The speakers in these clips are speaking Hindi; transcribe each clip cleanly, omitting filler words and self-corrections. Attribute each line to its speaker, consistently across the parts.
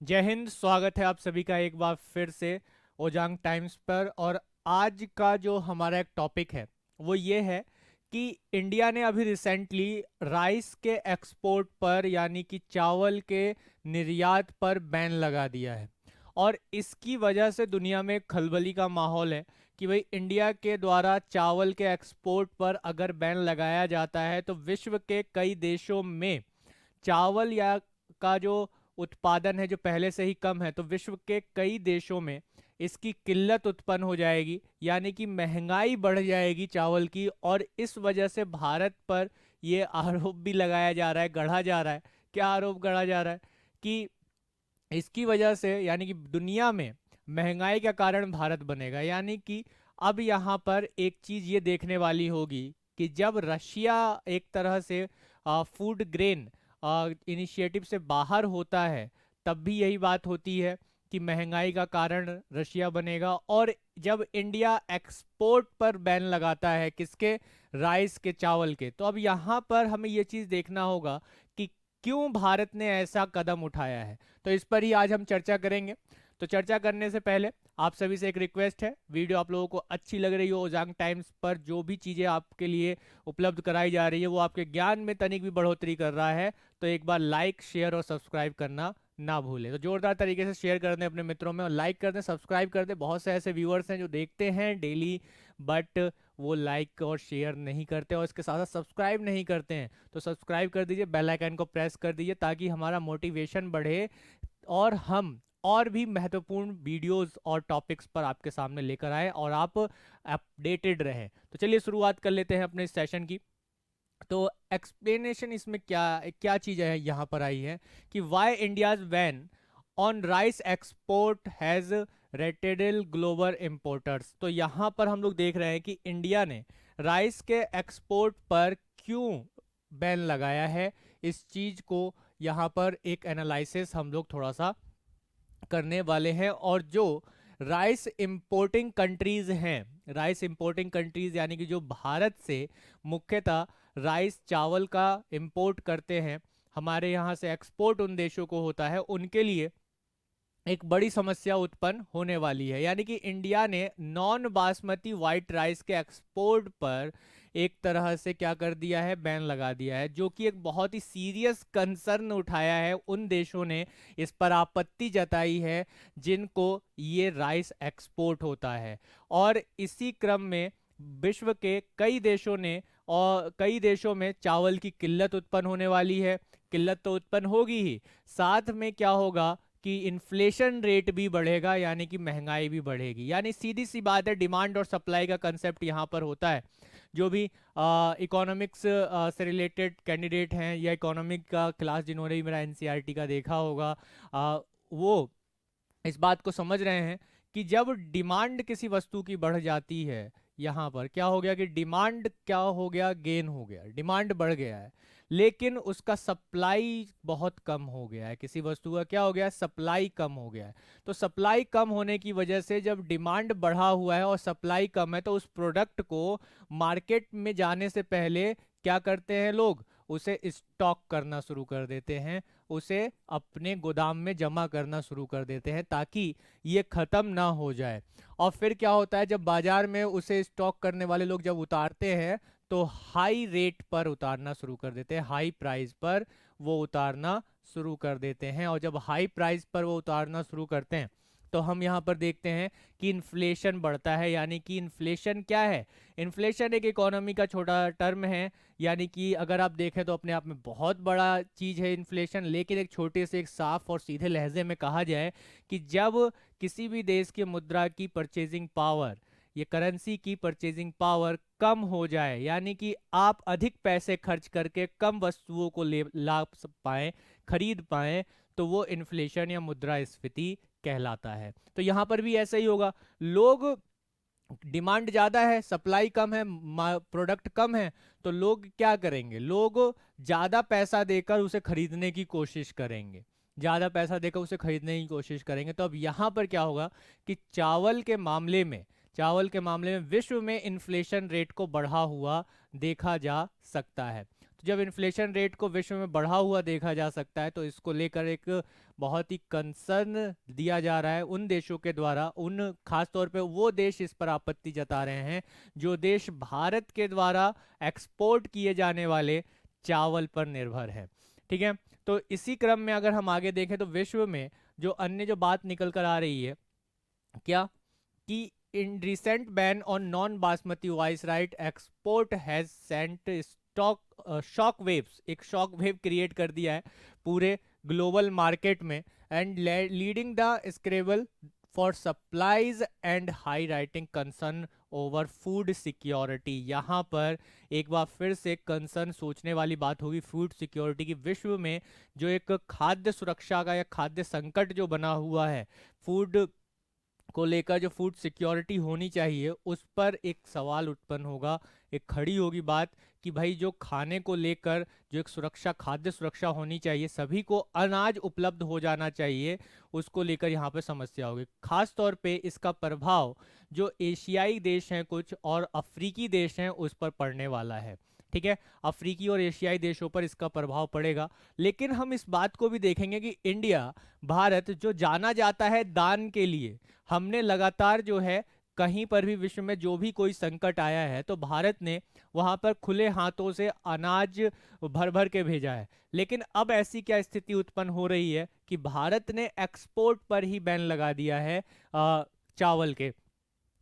Speaker 1: जय हिंद। स्वागत है आप सभी का एक बार फिर से ओजांग टाइम्स पर। और आज का जो हमारा एक टॉपिक है वो ये है कि इंडिया ने अभी रिसेंटली राइस के एक्सपोर्ट पर यानी कि चावल के निर्यात पर बैन लगा दिया है। और इसकी वजह से दुनिया में खलबली का माहौल है कि भाई इंडिया के द्वारा चावल के एक्सपोर्ट पर अगर बैन लगाया जाता है तो विश्व के कई देशों में चावल या का जो उत्पादन है जो पहले से ही कम है, तो विश्व के कई देशों में इसकी किल्लत उत्पन्न हो जाएगी, यानी कि महंगाई बढ़ जाएगी चावल की। और इस वजह से भारत पर ये आरोप भी लगाया जा रहा है, गढ़ा जा रहा है। क्या आरोप गढ़ा जा रहा है कि इसकी वजह से यानी कि दुनिया में महंगाई का कारण भारत बनेगा। यानी कि अब यहाँ पर एक चीज ये देखने वाली होगी कि जब रशिया एक तरह से फूड ग्रेन इनिशिएटिव से बाहर होता है, तब भी यही बात होती है कि महंगाई का कारण रशिया बनेगा। और जब इंडिया एक्सपोर्ट पर बैन लगाता है किसके, राइस के, चावल के, तो अब यहाँ पर हमें ये चीज देखना होगा कि क्यों भारत ने ऐसा कदम उठाया है। तो इस पर ही आज हम चर्चा करेंगे। तो चर्चा करने से पहले आप सभी से एक रिक्वेस्ट है, वीडियो आप लोगों को अच्छी लग रही हो, ओजांग टाइम्स पर जो भी चीज़ें आपके लिए उपलब्ध कराई जा रही है वो आपके ज्ञान में तनिक भी बढ़ोतरी कर रहा है, तो एक बार लाइक शेयर और सब्सक्राइब करना ना भूलें। तो जोरदार तरीके से शेयर कर दें अपने मित्रों में, और लाइक कर दें, सब्सक्राइब कर दें। बहुत से ऐसे व्यूअर्स हैं जो देखते हैं डेली बट वो लाइक और शेयर नहीं करते और इसके साथ साथ सब्सक्राइब नहीं करते हैं। तो सब्सक्राइब कर दीजिए, बेल आइकन को प्रेस कर दीजिए ताकि हमारा मोटिवेशन बढ़े और हम और भी महत्वपूर्ण वीडियोस और टॉपिक्स पर आपके सामने लेकर आए और आप अपडेटेड रहें। तो चलिए शुरुआत कर लेते हैं अपने इस सेशन की। तो एक्सप्लेनेशन इसमें क्या क्या चीज़ है यहाँ पर आई है कि why India's ban on rice export has rattled global importers. तो यहाँ पर हम लोग देख रहे हैं कि इंडिया ने राइस के एक्सपोर्ट पर क्यों बैन लगाया है। इस चीज़ को यहाँ पर एक एनालिसिस हम लोग थोड़ा सा करने वाले हैं। और जो राइस इंपोर्टिंग कंट्रीज हैं, राइस इंपोर्टिंग कंट्रीज यानी कि जो भारत से मुख्यतः राइस चावल का इंपोर्ट करते हैं, हमारे यहाँ से एक्सपोर्ट उन देशों को होता है, उनके लिए एक बड़ी समस्या उत्पन्न होने वाली है। यानी कि इंडिया ने नॉन बासमती वाइट राइस के एक्सपोर्ट पर एक तरह से क्या कर दिया है, बैन लगा दिया है, जो कि एक बहुत ही सीरियस कंसर्न उठाया है। उन देशों ने इस पर आपत्ति जताई है जिनको ये राइस एक्सपोर्ट होता है। और इसी क्रम में विश्व के कई देशों ने और कई देशों में चावल की किल्लत उत्पन्न होने वाली है। किल्लत तो उत्पन्न होगी ही, साथ में क्या होगा कि इन्फ्लेशन रेट भी बढ़ेगा, यानी कि महंगाई भी बढ़ेगी। यानी सीधी सी बात है, डिमांड और सप्लाई का कंसेप्ट यहाँ पर होता है। जो भी इकोनॉमिक्स से रिलेटेड कैंडिडेट हैं या इकोनॉमिक का क्लास जिन्होंने भी मेरा एनसीईआरटी का देखा होगा, वो इस बात को समझ रहे हैं कि जब डिमांड किसी वस्तु की बढ़ जाती है, यहाँ पर क्या हो गया कि डिमांड क्या हो गया, गेन हो गया, डिमांड बढ़ गया है, लेकिन उसका सप्लाई बहुत कम हो गया है। किसी वस्तु का क्या हो गया, सप्लाई कम हो गया है। तो सप्लाई कम होने की वजह से जब डिमांड बढ़ा हुआ है और सप्लाई कम है, तो उस प्रोडक्ट को मार्केट में जाने से पहले क्या करते हैं लोग, उसे स्टॉक करना शुरू कर देते हैं, उसे अपने गोदाम में जमा करना शुरू कर देते हैं ताकि ये खत्म ना हो जाए। और फिर क्या होता है, जब बाजार में उसे स्टॉक करने वाले लोग जब उतारते हैं तो हाई रेट पर उतारना शुरू कर देते हैं, हाई प्राइस पर वो उतारना शुरू कर देते हैं। और जब हाई प्राइस पर वो उतारना शुरू करते हैं तो हम यहाँ पर देखते हैं कि इन्फ्लेशन बढ़ता है। यानी कि इन्फ्लेशन क्या है, इन्फ्लेशन एक इकोनॉमी का छोटा टर्म है। यानी कि अगर आप देखें तो अपने आप में बहुत बड़ा चीज है इन्फ्लेशन, लेकिन एक छोटे से, एक साफ और सीधे लहजे में कहा जाए कि जब किसी भी देश की मुद्रा की परचेजिंग पावर, ये करेंसी की परचेजिंग पावर कम हो जाए, यानी कि आप अधिक पैसे खर्च करके कम वस्तुओं को ले ला पाए, खरीद पाए, तो वो इन्फ्लेशन या मुद्रास्फीति कहलाता है। तो यहाँ पर भी ऐसा ही होगा, लोग, डिमांड ज़्यादा है, सप्लाई कम है, प्रोडक्ट कम है, तो लोग क्या करेंगे, लोग ज़्यादा पैसा देकर उसे खरीदने की कोशिश करेंगे, ज़्यादा पैसा देकर उसे खरीदने की कोशिश करेंगे। तो अब यहाँ पर क्या होगा कि चावल के मामले में विश्व में इन्फ्लेशन रेट को बढ़ा हुआ देखा जा सकता है। तो जब इन्फ्लेशन रेट को विश्व में बढ़ा हुआ देखा जा सकता है तो इसको लेकर एक बहुत ही कंसर्न दिया जा रहा है उन देशों के द्वारा, उन खास तौर पे वो देश इस पर आपत्ति जता रहे हैं जो देश भारत के द्वारा एक्सपोर्ट किए जाने वाले चावल पर निर्भर है। ठीक है, तो इसी क्रम में अगर हम आगे देखें तो विश्व में जो अन्य जो बात निकल कर आ रही है क्या, कि in recent ban on non basmati vice right export has sent stock shock waves, एक शॉक वेव क्रिएट कर दिया है पूरे ग्लोबल मार्केट में, and leading the scribble for supplies and high writing concern over food security. यहाँ पर एक बार फिर से कंसर्न सोचने वाली बात होगी फूड सिक्योरिटी की। विश्व में जो एक खाद्य सुरक्षा का या खाद्य संकट जो बना हुआ है, फूड को लेकर जो फूड सिक्योरिटी होनी चाहिए, उस पर एक सवाल उत्पन्न होगा, एक खड़ी होगी बात कि भाई जो खाने को लेकर जो एक सुरक्षा, खाद्य सुरक्षा होनी चाहिए, सभी को अनाज उपलब्ध हो जाना चाहिए, उसको लेकर यहाँ पे समस्या होगी। खास तौर पे इसका प्रभाव जो एशियाई देश हैं कुछ और अफ्रीकी देश हैं उस पर पड़ने वाला है। ठीक है, अफ्रीकी और एशियाई देशों पर इसका प्रभाव पड़ेगा। लेकिन हम इस बात को भी देखेंगे कि इंडिया, भारत जो जाना जाता है दान के लिए, हमने लगातार जो है कहीं पर भी विश्व में जो भी कोई संकट आया है तो भारत ने वहां पर खुले हाथों से अनाज भर भर के भेजा है। लेकिन अब ऐसी क्या स्थिति उत्पन्न हो रही है कि भारत ने एक्सपोर्ट पर ही बैन लगा दिया है चावल के,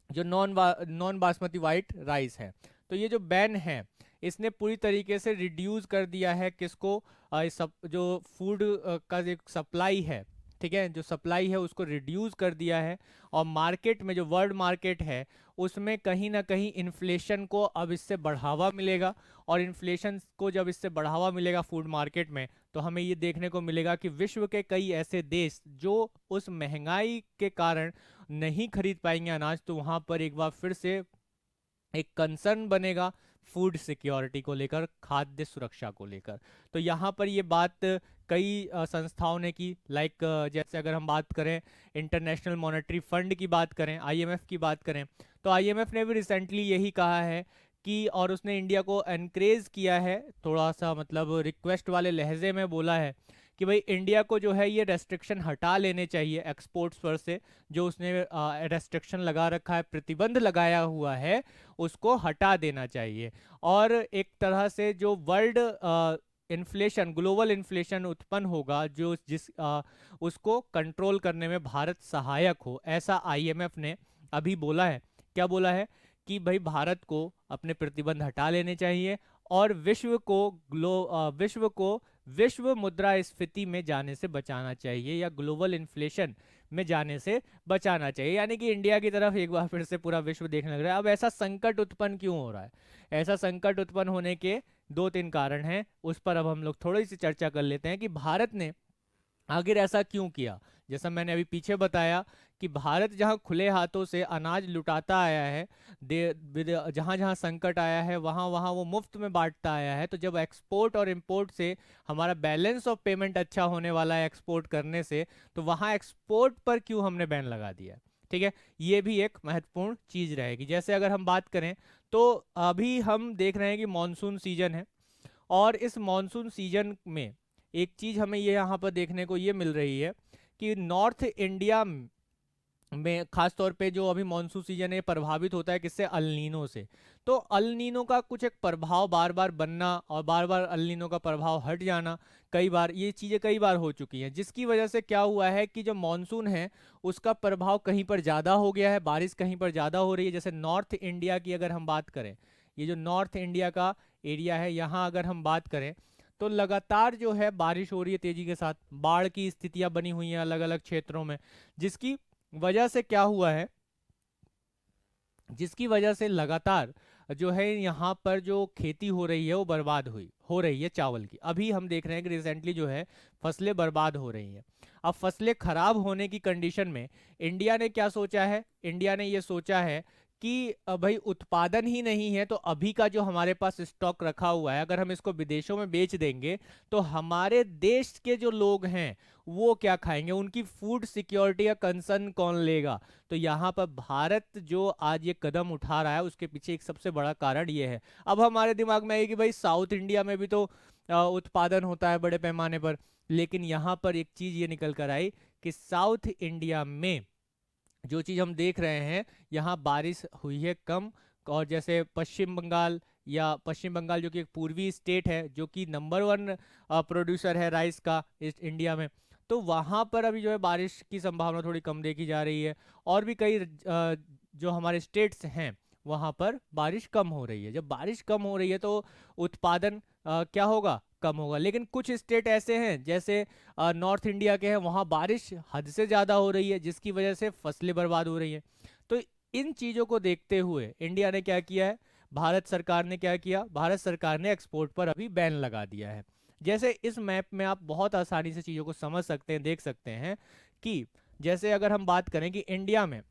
Speaker 1: जो नॉन बासमती वाइट राइस है। तो ये जो बैन है इसने पूरी तरीके से रिड्यूस कर दिया है किसको, सब जो फूड का जो सप्लाई है, ठीक है, जो सप्लाई है उसको रिड्यूस कर दिया है। और मार्केट में जो वर्ल्ड मार्केट है उसमें कहीं ना कहीं इन्फ्लेशन को अब इससे बढ़ावा मिलेगा, और इन्फ्लेशन को जब इससे बढ़ावा मिलेगा फूड मार्केट में तो हमें ये देखने को मिलेगा कि विश्व के कई ऐसे देश जो उस महंगाई के कारण नहीं खरीद पाएंगे अनाज, तो वहाँ पर एक बार फिर से एक कंसर्न बनेगा फूड सिक्योरिटी को लेकर, खाद्य सुरक्षा को लेकर। तो यहाँ पर ये बात कई संस्थाओं ने की, लाइक जैसे अगर हम बात करें इंटरनेशनल मॉनेटरी फंड की बात करें, आईएमएफ की बात करें, तो आईएमएफ ने भी रिसेंटली यही कहा है कि, और उसने इंडिया को एनकरेज किया है, थोड़ा सा मतलब रिक्वेस्ट वाले लहजे में बोला है कि भाई इंडिया को जो है ये रेस्ट्रिक्शन हटा लेने चाहिए एक्सपोर्ट्स पर से, जो उसने रेस्ट्रिक्शन लगा रखा है, प्रतिबंध लगाया हुआ है, उसको हटा देना चाहिए। और एक तरह से जो वर्ल्ड इन्फ्लेशन, ग्लोबल इन्फ्लेशन उत्पन्न होगा जो उसको कंट्रोल करने में भारत सहायक हो, ऐसा आईएमएफ ने अभी बोला है। क्या बोला है कि भाई भारत को अपने प्रतिबंध हटा लेने चाहिए और विश्व को विश्व मुद्रास्फीति में जाने से बचाना चाहिए, या ग्लोबल इन्फ्लेशन में जाने से बचाना चाहिए। यानी कि इंडिया की तरफ एक बार फिर से पूरा विश्व देखने लग रहा है। अब ऐसा संकट उत्पन्न क्यों हो रहा है? ऐसा संकट उत्पन्न होने के दो तीन कारण हैं, उस पर अब हम लोग थोड़ी सी चर्चा कर लेते हैं कि भारत ने आखिर ऐसा क्यों किया। जैसा मैंने अभी पीछे बताया कि भारत जहां खुले हाथों से अनाज लुटाता आया है, जहां जहां संकट आया है वहां वहां वो मुफ्त में बांटता आया है, तो जब एक्सपोर्ट और इंपोर्ट से हमारा बैलेंस ऑफ पेमेंट अच्छा होने वाला है एक्सपोर्ट करने से, तो वहां एक्सपोर्ट पर क्यों हमने बैन लगा दिया? ठीक है, ये भी एक महत्वपूर्ण चीज रहेगी। जैसे अगर हम बात करें तो अभी हम देख रहे हैं कि मानसून सीजन है, और इस मानसून सीजन में एक चीज हमें ये यहाँ पर देखने को ये मिल रही है कि नॉर्थ इंडिया में खास तौर पे जो अभी मानसून सीजन है प्रभावित होता है किससे? अल नीनो से। तो अल नीनो का कुछ एक प्रभाव बार बार बनना और बार बार अल नीनो का प्रभाव हट जाना, कई बार ये चीज़ें कई बार हो चुकी हैं, जिसकी वजह से क्या हुआ है कि जो मानसून है उसका प्रभाव कहीं पर ज़्यादा हो गया है, बारिश कहीं पर ज़्यादा हो रही है। जैसे नॉर्थ इंडिया की अगर हम बात करें, ये जो नॉर्थ इंडिया का एरिया है यहाँ अगर हम बात करें तो लगातार जो है बारिश हो रही है तेजी के साथ, बाढ़ की स्थितियां बनी हुई हैं अलग अलग क्षेत्रों में, जिसकी वजह से क्या हुआ है, जिसकी वजह से लगातार जो है यहाँ पर जो खेती हो रही है वो बर्बाद हो रही है चावल की। अभी हम देख रहे हैं कि रिसेंटली जो है फसलें बर्बाद हो रही हैं। अब फसलें खराब होने की कंडीशन में इंडिया ने क्या सोचा है? इंडिया ने ये सोचा है कि भाई उत्पादन ही नहीं है, तो अभी का जो हमारे पास स्टॉक रखा हुआ है अगर हम इसको विदेशों में बेच देंगे तो हमारे देश के जो लोग हैं वो क्या खाएंगे, उनकी फूड सिक्योरिटी का कंसर्न कौन लेगा। तो यहाँ पर भारत जो आज ये कदम उठा रहा है उसके पीछे एक सबसे बड़ा कारण ये है। अब हमारे दिमाग में है कि भाई साउथ इंडिया में भी तो उत्पादन होता है बड़े पैमाने पर, लेकिन यहाँ पर एक चीज ये निकल कर आई कि साउथ इंडिया में जो चीज हम देख रहे हैं, यहाँ बारिश हुई है कम। और जैसे पश्चिम बंगाल जो कि एक पूर्वी स्टेट है जो कि नंबर 1 प्रोड्यूसर है राइस का इस इंडिया में, तो वहां पर अभी जो है बारिश की संभावना थोड़ी कम देखी जा रही है। और भी कई जो हमारे स्टेट्स हैं वहां पर बारिश कम हो रही है। जब बारिश कम हो रही है तो उत्पादन क्या होगा, कम होगा। लेकिन कुछ स्टेट ऐसे हैं जैसे नॉर्थ इंडिया के हैं, वहाँ बारिश हद से ज़्यादा हो रही है जिसकी वजह से फसलें बर्बाद हो रही हैं। तो इन चीज़ों को देखते हुए इंडिया ने क्या किया है, भारत सरकार ने क्या किया, भारत सरकार ने एक्सपोर्ट पर अभी बैन लगा दिया है। जैसे इस मैप में आप बहुत आसानी से चीज़ों को समझ सकते हैं, देख सकते हैं कि जैसे अगर हम बात करें कि इंडिया में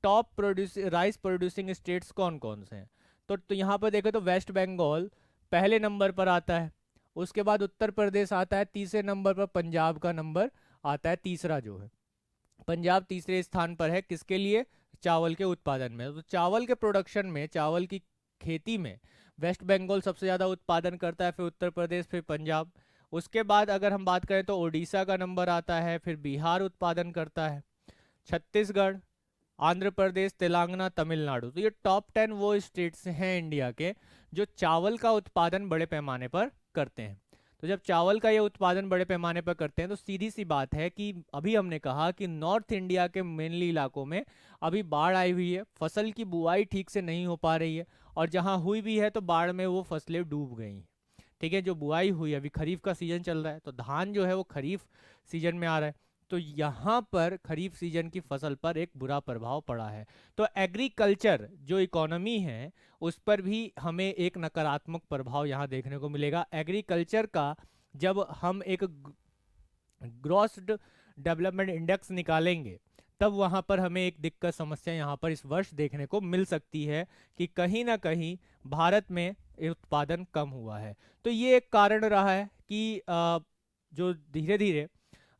Speaker 1: टॉप राइस प्रोड्यूसिंग स्टेट्स कौन कौन से हैं, तो यहाँ पर देखें तो वेस्ट बंगाल पहले नंबर पर आता है, उसके बाद उत्तर प्रदेश आता है, तीसरे नंबर पर पंजाब का नंबर आता है, तीसरा जो है पंजाब तीसरे स्थान पर है। किसके लिए, चावल के उत्पादन में। तो चावल के प्रोडक्शन में, चावल की खेती में वेस्ट बंगाल सबसे ज़्यादा उत्पादन करता है, फिर उत्तर प्रदेश, फिर पंजाब। उसके बाद अगर हम बात करें तो उड़ीसा का नंबर आता है, फिर बिहार उत्पादन करता है, छत्तीसगढ़, आंध्र प्रदेश, तेलंगाना, तमिलनाडु। तो ये टॉप 10 वो स्टेट्स हैं इंडिया के जो चावल का उत्पादन बड़े पैमाने पर करते हैं। तो जब चावल का ये उत्पादन बड़े पैमाने पर करते हैं तो सीधी सी बात है कि अभी हमने कहा कि नॉर्थ इंडिया के मेनली इलाकों में अभी बाढ़ आई हुई है, फसल की बुआई ठीक से नहीं हो पा रही है, और जहाँ हुई भी है तो बाढ़ में वो फसलें डूब गई हैं। ठीक है, जो बुआई हुई, अभी खरीफ का सीजन चल रहा है तो धान जो है वो खरीफ सीजन में आ रहा है, तो यहाँ पर खरीफ सीजन की फसल पर एक बुरा प्रभाव पड़ा है। तो एग्रीकल्चर जो इकोनॉमी है उस पर भी हमें एक नकारात्मक प्रभाव यहाँ देखने को मिलेगा। एग्रीकल्चर का जब हम एक ग्रॉस डेवलपमेंट इंडेक्स निकालेंगे तब वहाँ पर हमें एक दिक्कत समस्या यहाँ पर इस वर्ष देखने को मिल सकती है कि कहीं ना कहीं भारत में उत्पादन कम हुआ है। तो ये एक कारण रहा है कि जो धीरे धीरे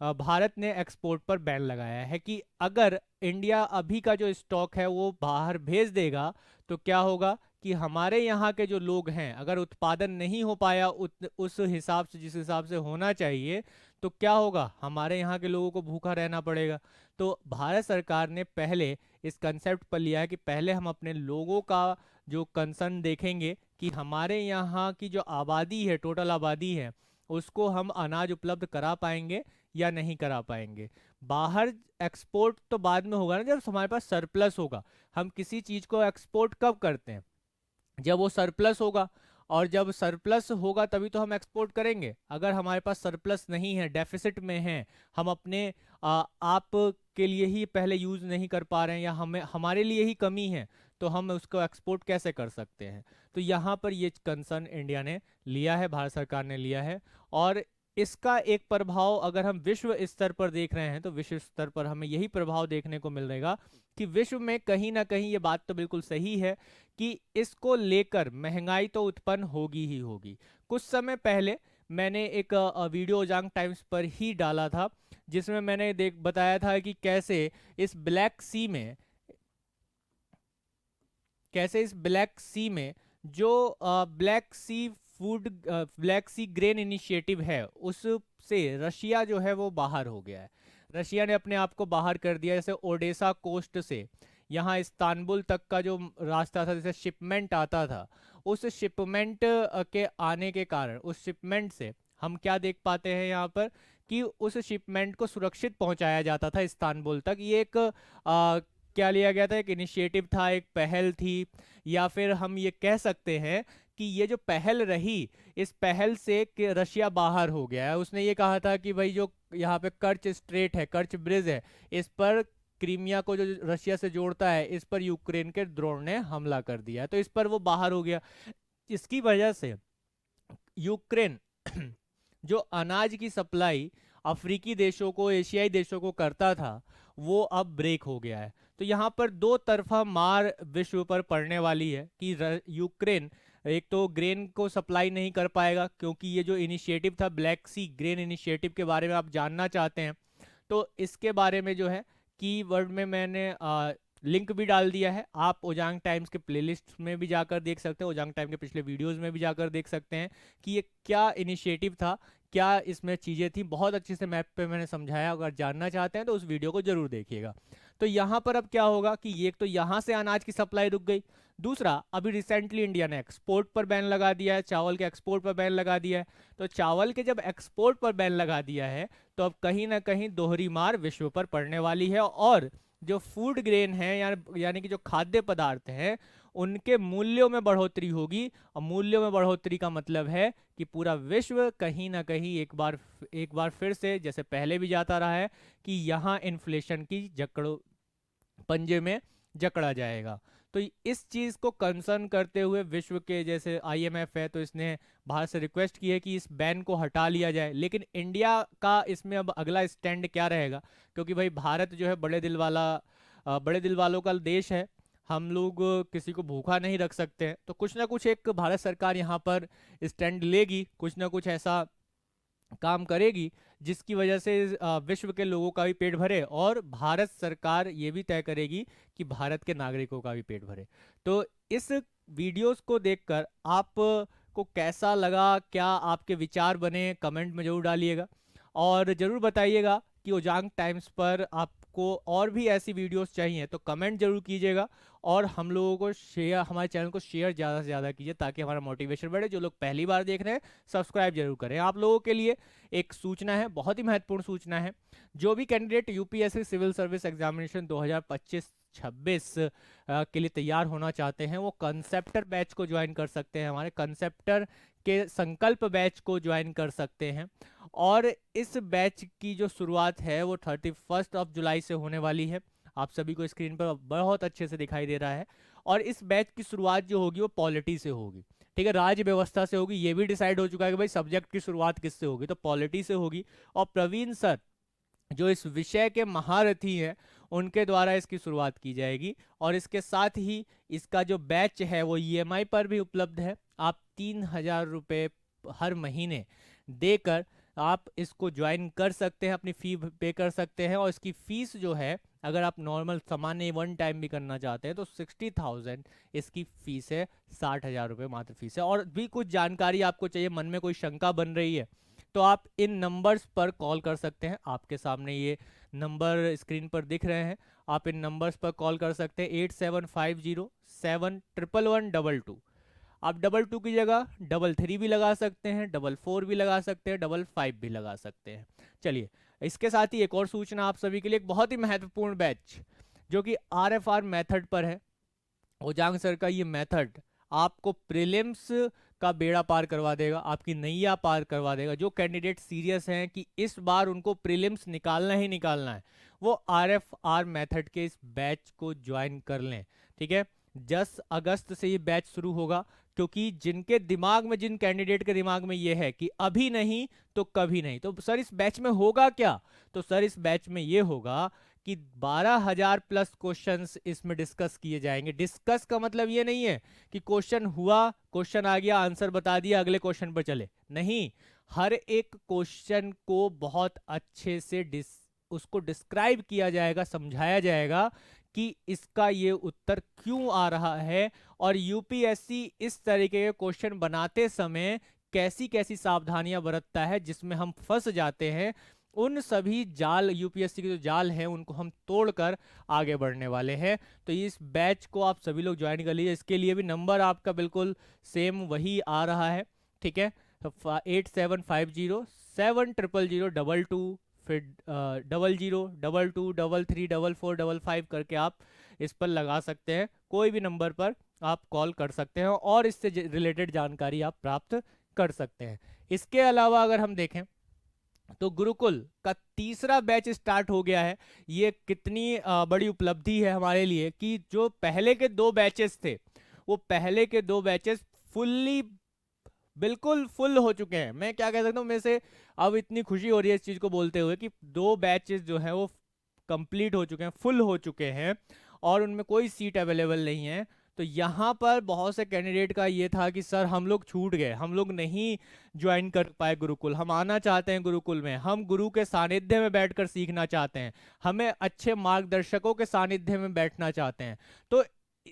Speaker 1: भारत ने एक्सपोर्ट पर बैन लगाया है कि अगर इंडिया अभी का जो स्टॉक है वो बाहर भेज देगा तो क्या होगा कि हमारे यहाँ के जो लोग हैं अगर उत्पादन नहीं हो पाया उस हिसाब से, जिस हिसाब से होना चाहिए, तो क्या होगा, हमारे यहाँ के लोगों को भूखा रहना पड़ेगा। तो भारत सरकार ने पहले इस कंसेप्ट पर लिया है कि पहले हम अपने लोगों का जो कंसर्न देखेंगे कि हमारे यहाँ की जो आबादी है, टोटल आबादी है, उसको हम अनाज उपलब्ध करा पाएंगे या नहीं करा पाएंगे। बाहर एक्सपोर्ट तो बाद में होगा ना, जब हमारे पास सरप्लस होगा। हम किसी चीज को एक्सपोर्ट कब करते हैं, जब वो सरप्लस होगा, और जब सरप्लस होगा तभी तो हम एक्सपोर्ट करेंगे। अगर हमारे पास सरप्लस नहीं है, डेफिसिट में है, हम अपने आप के लिए ही पहले यूज नहीं कर पा रहे हैं या हमें हमारे लिए ही कमी है, तो हम उसको एक्सपोर्ट कैसे कर सकते हैं। तो यहाँ पर ये कंसर्न इंडिया ने लिया है, भारत सरकार ने लिया है। और इसका एक प्रभाव अगर हम विश्व स्तर पर देख रहे हैं तो विश्व स्तर पर हमें यही प्रभाव देखने को मिलेगा कि विश्व में कहीं ना कहीं ये बात तो बिल्कुल सही है कि इसको लेकर महंगाई तो उत्पन्न होगी ही होगी। कुछ समय पहले मैंने एक वीडियो जांग टाइम्स पर ही डाला था जिसमें मैंने बताया था कि इस ब्लैक सी में कैसे इस ब्लैक सी में जो ब्लैक सी ग्रेन इनिशिएटिव है उससे रशिया जो है वो बाहर हो गया है। रशिया ने अपने आप को बाहर कर दिया। जैसे ओडेसा कोस्ट से यहाँ इस्तांबुल तक का जो रास्ता था, जैसे शिपमेंट आता था, उस शिपमेंट के आने के कारण उस शिपमेंट से हम क्या देख पाते हैं यहाँ पर कि उस शिपमेंट को सुरक्षित पहुंचाया जाता था इस्तांबुल तक। ये एक क्या लिया गया था, एक इनिशिएटिव था, एक पहल थी, या फिर हम ये कह सकते हैं कि ये जो पहल रही, इस पहल से कि रशिया बाहर हो गया है। उसने ये कहा था कि भाई जो यहाँ पे कर्च स्ट्रेट है, कर्च ब्रिज है, इस पर क्रीमिया को जो रशिया से जोड़ता है, इस पर यूक्रेन के ड्रोन ने हमला कर दिया है, तो इस पर वो बाहर हो गया। इसकी वजह से यूक्रेन जो अनाज की सप्लाई अफ्रीकी देशों को, एशियाई देशों को करता था, वो अब ब्रेक हो गया है। तो यहाँ पर दो तरफा मार विश्व पर पड़ने वाली है कि यूक्रेन एक तो ग्रेन को सप्लाई नहीं कर पाएगा, क्योंकि ये जो इनिशिएटिव था ब्लैक सी ग्रेन इनिशिएटिव के बारे में आप जानना चाहते हैं तो इसके बारे में जो है कीवर्ड में मैंने लिंक भी डाल दिया है। आप ओजांग टाइम्स के प्लेलिस्ट में भी जाकर देख सकते हैं, ओजांग टाइम के पिछले वीडियोस में भी जाकर देख सकते हैं कि ये क्या इनिशिएटिव था, क्या इसमें चीज़ें थी। बहुत अच्छे से मैप पे मैंने समझाया, अगर जानना चाहते हैं तो उस वीडियो को जरूर देखिएगा। तो यहाँ पर अब क्या होगा कि ये तो यहाँ से अनाज की सप्लाई रुक गई, दूसरा अभी रिसेंटली इंडिया ने एक्सपोर्ट पर बैन लगा दिया है, चावल के एक्सपोर्ट पर बैन लगा दिया है। तो चावल के जब एक्सपोर्ट पर बैन लगा दिया है तो अब कहीं ना कहीं दोहरी मार विश्व पर पड़ने वाली है, और जो फूड ग्रेन है यानी कि जो खाद्य पदार्थ हैं उनके मूल्यों में बढ़ोतरी होगी। और मूल्यों में बढ़ोतरी का मतलब है कि पूरा विश्व कहीं ना कहीं एक बार फिर से, जैसे पहले भी जाता रहा है, कि यहाँ इन्फ्लेशन की जकड़ों पंजे में जकड़ा जाएगा। तो इस चीज को कंसर्न करते हुए विश्व के जैसे आईएमएफ है तो इसने भारत से रिक्वेस्ट की है कि इस बैन को हटा लिया जाए। लेकिन इंडिया का इसमें अब अगला स्टैंड क्या रहेगा, क्योंकि भाई भारत जो है बड़े दिल वालों का देश है, हम लोग किसी को भूखा नहीं रख सकते हैं। तो कुछ ना कुछ एक भारत सरकार यहाँ पर स्टैंड लेगी, कुछ ना कुछ ऐसा काम करेगी जिसकी वजह से विश्व के लोगों का भी पेट भरे, और भारत सरकार ये भी तय करेगी कि भारत के नागरिकों का भी पेट भरे। तो इस वीडियोस को देखकर आप को कैसा लगा, क्या आपके विचार बने, कमेंट में जरूर डालिएगा और जरूर बताइएगा कि ओजांग टाइम्स पर आपको और भी ऐसी वीडियोस चाहिए तो कमेंट जरूर कीजिएगा, और हम लोगों को शेयर, हमारे चैनल को शेयर ज़्यादा से ज़्यादा कीजिए ताकि हमारा मोटिवेशन बढ़े। जो लोग पहली बार देख रहे हैं सब्सक्राइब जरूर करें। आप लोगों के लिए एक सूचना है, बहुत ही महत्वपूर्ण सूचना है, जो भी candidate UPSC civil service examination 2025-26 के लिए तैयार होना चाहते हैं वो कंसेप्टर बैच को ज्वाइन कर सकते हैं, हमारे कंसेप्टर के संकल्प बैच को ज्वाइन कर सकते हैं। और इस बैच की जो शुरुआत है वो 31 जुलाई से होने वाली है। आप सभी को स्क्रीन पर बहुत अच्छे से दिखाई दे रहा है। और इस बैच की शुरुआत जो होगी वो पॉलिटी से होगी, ठीक है, राज्य व्यवस्था से होगी। ये भी डिसाइड हो चुका है कि भाई सब्जेक्ट की शुरुआत किससे होगी, तो पॉलिटी से होगी। और प्रवीण सर जो इस विषय के महारथी हैं उनके द्वारा इसकी शुरुआत की जाएगी। और इसके साथ ही इसका जो बैच है वो ईएमआई पर भी उपलब्ध है। आप 3,000 रुपये हर महीने देकर आप इसको ज्वाइन कर सकते हैं, अपनी फी पे कर सकते हैं। और इसकी फीस जो है, अगर आप नॉर्मल सामान्य वन टाइम भी करना चाहते हैं तो 60,000 इसकी फीस है, 60,000 रुपये मात्र फीस है। और भी कुछ जानकारी आपको चाहिए, मन में कोई शंका बन रही है तो आप इन नंबर्स पर कॉल कर सकते हैं। आपके सामने ये नंबर स्क्रीन पर दिख रहे हैं, आप इन नंबर्स पर कॉल कर सकते हैं। 8750711122। आप 22 की जगह 33 भी लगा सकते हैं, 44 भी लगा सकते हैं, 55 भी लगा सकते हैं। चलिए, इसके साथ ही एक और सूचना आप सभी के लिए, एक बहुत ही महत्वपूर्ण बैच जो कि आरएफआर मेथड पर है। ओजांग सर का ये मेथड आपको प्रीलिम्स का बेड़ा पार करवा देगा, आपकी नैया पार करवा देगा। जो कैंडिडेट सीरियस हैं कि इस बार उनको प्रीलिम्स निकालना ही निकालना है, वो आरएफआर मेथड के इस बैच को ज्वाइन कर लें, ठीक है। 10 अगस्त से ये बैच शुरू होगा, क्योंकि जिनके दिमाग में, जिन कैंडिडेट के दिमाग में ये है कि अभी नहीं तो कभी नहीं, तो सर इस बैच में होगा क्या, तो सर इस बैच में ये होगा कि 12,000 प्लस क्वेश्चंस इसमें डिस्कस किए जाएंगे। डिस्कस का मतलब ये नहीं है कि क्वेश्चन हुआ, क्वेश्चन आ गया, आंसर बता दिया, अगले क्वेश्चन पर चले, नहीं। हर एक क्वेश्चन को बहुत अच्छे से उसको डिस्क्राइब किया जाएगा, समझाया जाएगा कि इसका ये उत्तर क्यों आ रहा है, और यूपीएससी इस तरीके के क्वेश्चन बनाते समय कैसी कैसी सावधानियां बरतता है जिसमें हम फंस जाते हैं। उन सभी जाल, यूपीएससी के जो जाल हैं उनको हम तोड़कर आगे बढ़ने वाले हैं। तो इस बैच को आप सभी लोग ज्वाइन कर लीजिए। इसके लिए भी नंबर आपका बिल्कुल सेम वही आ रहा है, ठीक है। तो 8750700022, फिर 0022234455 करके आप इस पर लगा सकते हैं। कोई भी नंबर पर आप कॉल कर सकते हैं और इससे रिलेटेड जानकारी आप प्राप्त कर सकते हैं। इसके अलावा अगर हम देखें तो गुरुकुल का तीसरा बैच स्टार्ट हो गया है। ये कितनी बड़ी उपलब्धि है हमारे लिए कि जो पहले के 2 बैचेस थे वो पहले के 2 बैचेस बिल्कुल फुल हो चुके हैं। मैं क्या कह सकता हूँ, मेरे से अब इतनी खुशी हो रही है इस चीज को बोलते हुए कि 2 बैचेस जो है वो कंप्लीट हो चुके हैं, फुल हो चुके हैं। और उनमें कोई सीट अवेलेबल नहीं है, तो यहाँ पर बहुत से कैंडिडेट का ये था कि सर हम लोग छूट गए, हम लोग नहीं ज्वाइन कर पाए गुरुकुल, हम आना चाहते हैं गुरुकुल में, हम गुरु के सानिध्य में बैठकर सीखना चाहते हैं, हमें अच्छे मार्गदर्शकों के सानिध्य में बैठना चाहते हैं। तो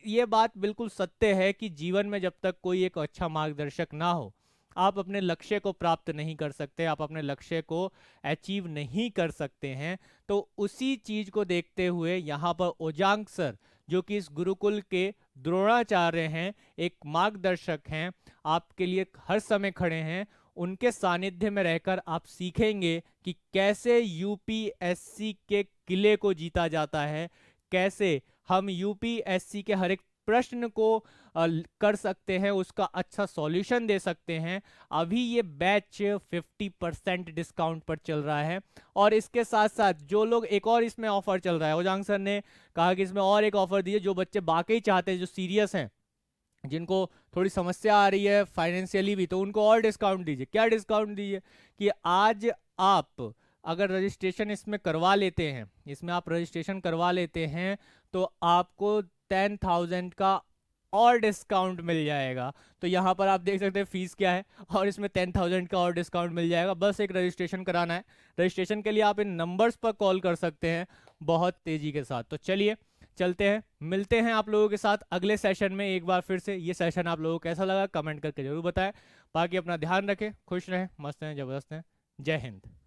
Speaker 1: ये बात बिल्कुल सत्य है कि जीवन में जब तक कोई एक अच्छा मार्गदर्शक ना हो, आप अपने लक्ष्य को प्राप्त नहीं कर सकते, आप अपने लक्ष्य को अचीव नहीं कर सकते हैं। तो उसी चीज को देखते हुए यहाँ पर ओजांग सर, जो कि इस गुरुकुल के द्रोणाचार्य हैं, एक मार्गदर्शक हैं, आपके लिए हर समय खड़े हैं, उनके सानिध्य में रहकर आप सीखेंगे कि कैसे यूपीएससी के किले को जीता जाता है, कैसे हम यूपीएससी के हर एक प्रश्न को कर सकते हैं, उसका अच्छा सॉल्यूशन दे सकते हैं। अभी ये बैच 50% डिस्काउंट पर चल रहा है, और इसके साथ साथ जो लोग, एक और इसमें ऑफर चल रहा है, ओजांग सर ने कहा कि इसमें और एक ऑफर दिए, जो बच्चे वाकई चाहते हैं, जो सीरियस हैं, जिनको थोड़ी समस्या आ रही है फाइनेंशियली भी, तो उनको और डिस्काउंट दीजिए। क्या डिस्काउंट दीजिए कि आज आप अगर रजिस्ट्रेशन इसमें करवा लेते हैं, इसमें आप रजिस्ट्रेशन करवा लेते हैं, तो आपको 10,000 का और डिस्काउंट मिल जाएगा। तो यहाँ पर आप देख सकते हैं फीस क्या है, और इसमें 10,000 का और डिस्काउंट मिल जाएगा। बस एक रजिस्ट्रेशन कराना है। रजिस्ट्रेशन के लिए आप इन नंबर्स पर कॉल कर सकते हैं बहुत तेजी के साथ। तो चलिए चलते हैं, मिलते हैं आप लोगों के साथ अगले सेशन में। एक बार फिर से ये सेशन आप लोगों को कैसा लगा कमेंट करके जरूर बताएं। बाकी अपना ध्यान रखें, खुश रहें, मस्त रहें, जबरदस्त हैं। जय हिंद।